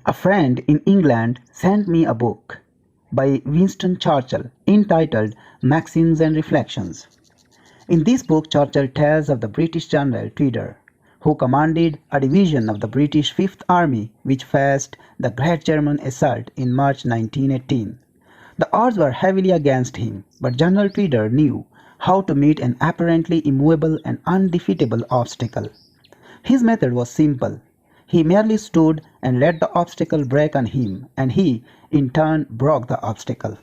A friend in England sent me a book by Winston Churchill entitled Maxims and Reflections. In this book, Churchill tells of the British General Tweeder, who commanded a division of the British Fifth Army which faced the Great German Assault in March 1918. The odds were heavily against him, but General Tweeder knew how to meet an apparently immovable and undefeatable obstacle. His method was simple. He merely stood and let the obstacle break on him, and he, in turn, broke the obstacle.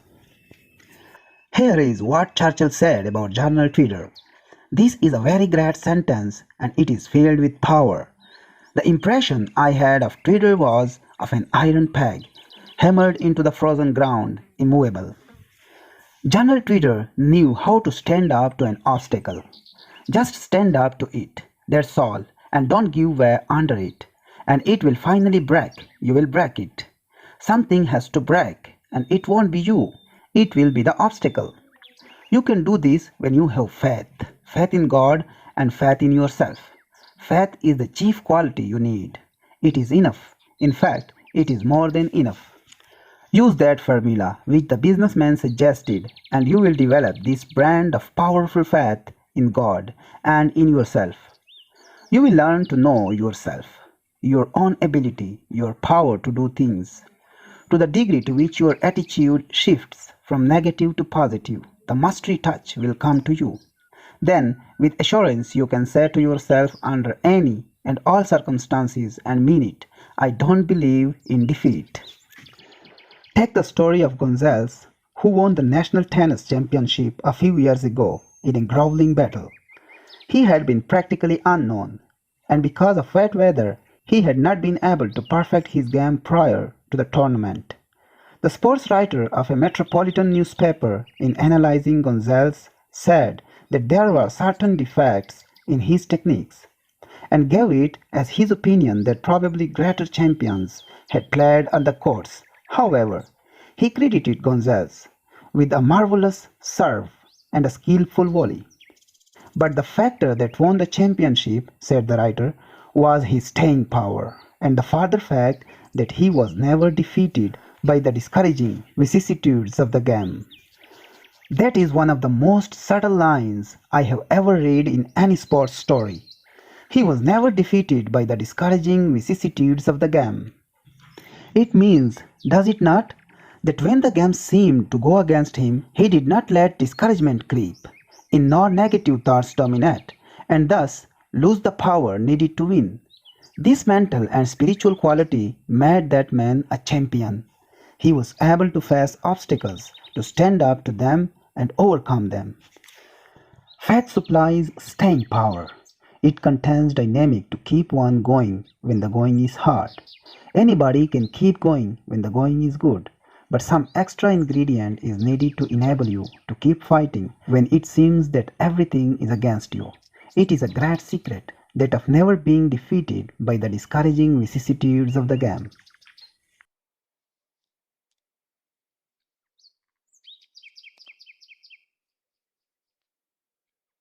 Here is what Churchill said about General Tweeder. This is a very great sentence, and it is filled with power. The impression I had of Tweeder was of an iron peg, hammered into the frozen ground, immovable. General Tweeder knew how to stand up to an obstacle. Just stand up to it, that's all, and don't give way under it, and it will finally break. You will break it. Something has to break, and it won't be you. It will be the obstacle. You can do this when you have faith. Faith in God and faith in yourself. Faith is the chief quality you need. It is enough. In fact, it is more than enough. Use that formula which the businessman suggested, and you will develop this brand of powerful faith in God and in yourself. You will learn to know yourself, your own ability, your power to do things. To the degree to which your attitude shifts from negative to positive, the mastery touch will come to you. Then, with assurance, you can say to yourself under any and all circumstances and mean it, I don't believe in defeat. Take the story of Gonzalez, who won the national tennis championship a few years ago in a grueling battle. He had been practically unknown, and because of wet weather, he had not been able to perfect his game prior to the tournament. The sports writer of a metropolitan newspaper, in analyzing Gonzalez, said that there were certain defects in his techniques, and gave it as his opinion that probably greater champions had played on the courts. However, he credited Gonzalez with a marvelous serve and a skillful volley. But the factor that won the championship, said the writer, was his staying power, and the further fact that he was never defeated by the discouraging vicissitudes of the game. That is one of the most subtle lines I have ever read in any sports story. He was never defeated by the discouraging vicissitudes of the game. It means, does it not, that when the game seemed to go against him, he did not let discouragement creep in nor negative thoughts dominate, and thus lose the power needed to win. This mental and spiritual quality made that man a champion. He was able to face obstacles, to stand up to them and overcome them. Faith supplies staying power. It contains dynamic to keep one going when the going is hard. Anybody can keep going when the going is good, but some extra ingredient is needed to enable you to keep fighting when it seems that everything is against you. It is a great secret, that of never being defeated by the discouraging vicissitudes of the game.